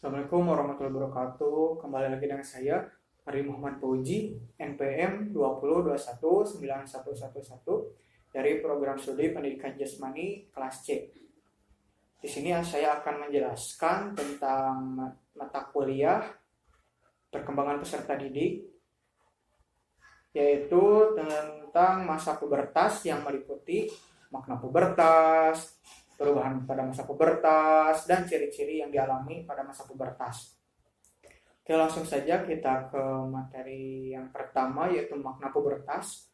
Assalamualaikum warahmatullahi wabarakatuh. Kembali lagi dengan saya, Ari Muhammad Fauzi, NPM 20219111 dari Program Studi Pendidikan Jasmani kelas C. Di sini saya akan menjelaskan tentang mata kuliah perkembangan peserta didik, yaitu tentang masa pubertas yang meliputi makna pubertas, perubahan pada masa pubertas, dan ciri-ciri yang dialami pada masa pubertas. Oke, langsung saja kita ke materi yang pertama, yaitu makna pubertas.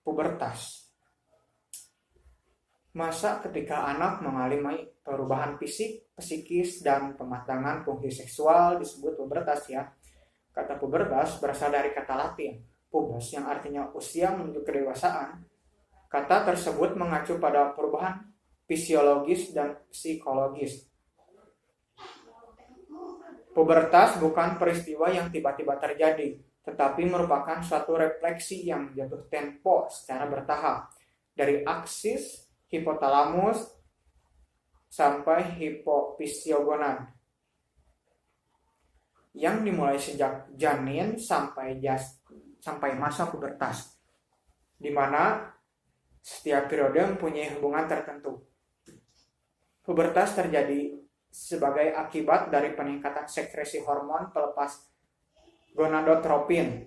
Pubertas. Masa ketika anak mengalami perubahan fisik, psikis, dan pematangan fungsi seksual disebut pubertas ya. Kata pubertas berasal dari kata Latin, pubes, yang artinya usia menuju kedewasaan. Kata tersebut mengacu pada perubahan fisiologis dan psikologis. Pubertas bukan peristiwa yang tiba-tiba terjadi, tetapi merupakan suatu refleksi yang jatuh tempo secara bertahap, dari aksis hipotalamus sampai hipofisio-gonad, yang dimulai sejak janin sampai masa pubertas, di mana setiap periode mempunyai hubungan tertentu. Pubertas terjadi sebagai akibat dari peningkatan sekresi hormon pelepas gonadotropin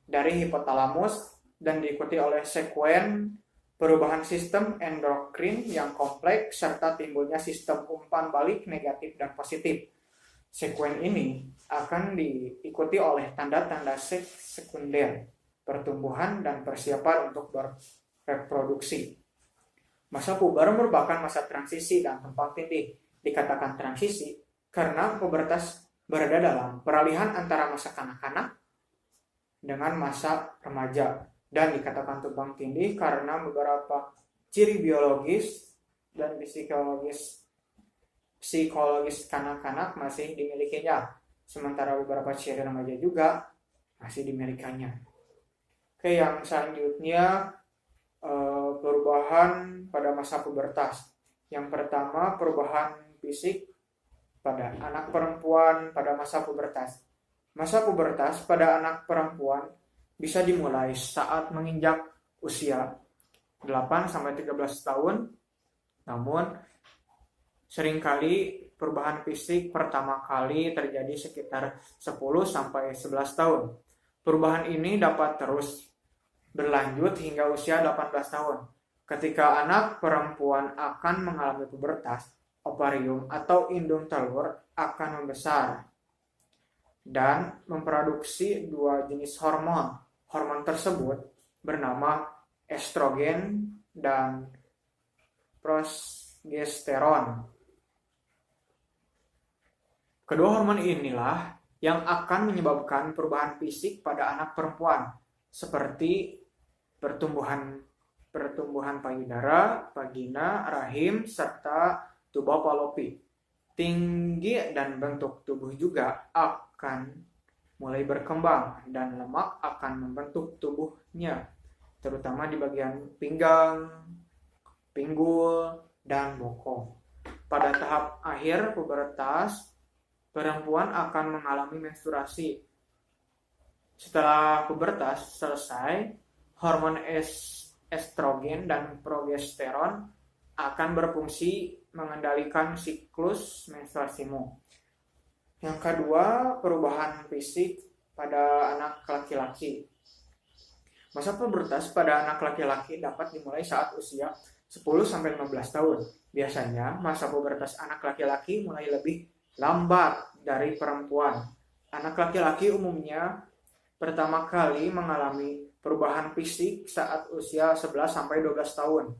dari hipotalamus dan diikuti oleh sekuen perubahan sistem endokrin yang kompleks serta timbulnya sistem umpan balik negatif dan positif. Sekuen ini akan diikuti oleh tanda-tanda sekunder, pertumbuhan, dan persiapan untuk reproduksi. Masa puber merupakan masa transisi dan tumpang tindih. Dikatakan transisi karena pubertas berada dalam peralihan antara masa kanak-kanak dengan masa remaja, dan dikatakan tumpang tindih karena beberapa ciri biologis dan psikologis kanak-kanak masih dimilikinya, sementara beberapa ciri remaja juga masih dimilikinya. Oke, yang selanjutnya perubahan pada masa pubertas. Yang pertama, perubahan fisik pada anak perempuan pada masa pubertas. Masa pubertas pada anak perempuan bisa dimulai saat menginjak usia 8-13 tahun, namun seringkali perubahan fisik pertama kali terjadi sekitar 10-11 tahun. Perubahan ini dapat terus berlanjut hingga usia 18 tahun. Ketika anak perempuan akan mengalami pubertas, ovarium atau indung telur akan membesar dan memproduksi dua jenis hormon. Hormon tersebut bernama estrogen dan progesteron. Kedua hormon inilah yang akan menyebabkan perubahan fisik pada anak perempuan, seperti pertumbuhan payudara, vagina, rahim, serta tuba falopi. Tinggi dan bentuk tubuh juga akan mulai berkembang dan lemak akan membentuk tubuhnya, terutama di bagian pinggang, pinggul, dan bokong. Pada tahap akhir pubertas, perempuan akan mengalami menstruasi. Setelah pubertas selesai, hormon estrogen dan progesteron akan berfungsi mengendalikan siklus menstruasimu. Yang kedua, perubahan fisik pada anak laki-laki. Masa pubertas pada anak laki-laki dapat dimulai saat usia 10-15 tahun. Biasanya, masa pubertas anak laki-laki mulai lebih lambat dari perempuan. Anak laki-laki umumnya pertama kali mengalami perubahan fisik saat usia 11-12 tahun.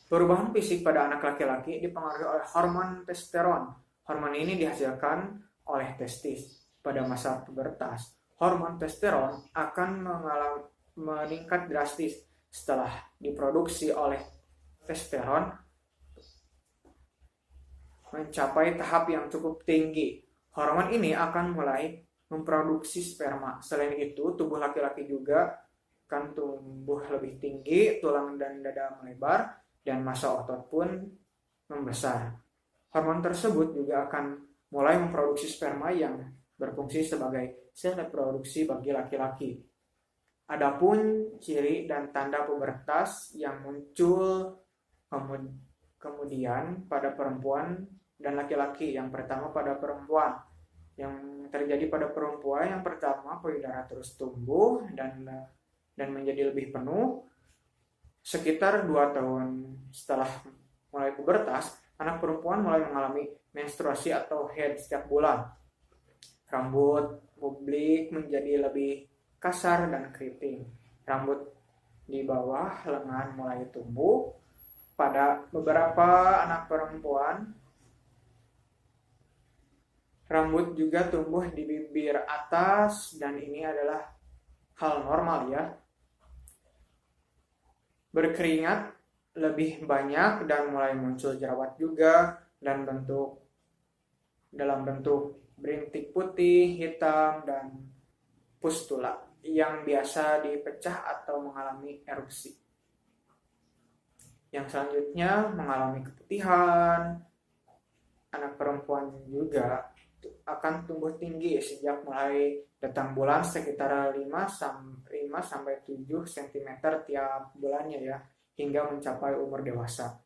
Perubahan fisik pada anak laki-laki dipengaruhi oleh hormon testosteron. Hormon ini dihasilkan oleh testis. Pada masa pubertas, hormon testosteron akan meningkat drastis. Setelah diproduksi oleh testosteron mencapai tahap yang cukup tinggi, hormon ini akan mulai memproduksi sperma. Selain itu, tubuh laki-laki juga akan tumbuh lebih tinggi, tulang dan dada melebar, dan massa otot pun membesar. Hormon tersebut juga akan mulai memproduksi sperma yang berfungsi sebagai sel reproduksi bagi laki-laki. Adapun ciri dan tanda pubertas yang muncul kemudian pada perempuan dan laki-laki. Yang pertama pada perempuan. Yang terjadi pada perempuan yang pertama payudara terus tumbuh dan menjadi lebih penuh. Sekitar 2 tahun setelah mulai pubertas, anak perempuan mulai mengalami menstruasi atau haid setiap bulan. Rambut publik menjadi lebih kasar dan keriting. Rambut di bawah lengan mulai tumbuh. Pada beberapa anak perempuan, rambut juga tumbuh di bibir atas dan ini adalah hal normal ya. Berkeringat lebih banyak dan mulai muncul jerawat juga dan dalam bentuk berintik putih, hitam, dan pustula yang biasa dipecah atau mengalami erupsi. Yang selanjutnya mengalami keputihan. Anak perempuan juga akan tumbuh tinggi sejak mulai datang bulan sekitar 5-7 cm tiap bulannya ya, hingga mencapai umur dewasa.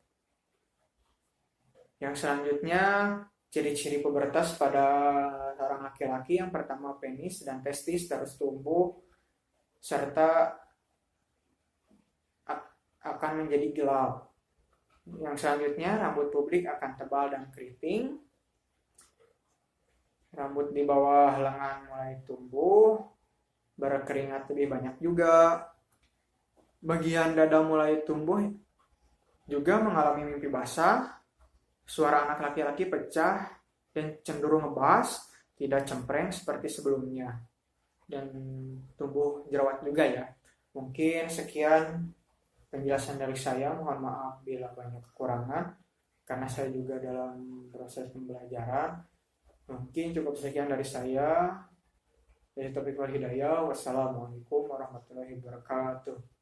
Yang selanjutnya ciri-ciri pubertas pada seorang laki-laki, yang pertama penis dan testis terus tumbuh serta akan menjadi gelap. Yang selanjutnya rambut publik akan tebal dan keriting. Rambut di bawah lengan mulai tumbuh, berkeringat lebih banyak juga. Bagian dada mulai tumbuh juga mengalami mimpi basah. Suara anak laki-laki pecah dan cenderung ngebas, tidak cempreng seperti sebelumnya. Dan tumbuh jerawat juga ya. Mungkin sekian penjelasan dari saya, mohon maaf bila banyak kekurangan karena saya juga dalam proses pembelajaran. Mungkin cukup sekian dari saya. Dari Taufiq wal Hidayah. Wassalamualaikum warahmatullahi wabarakatuh.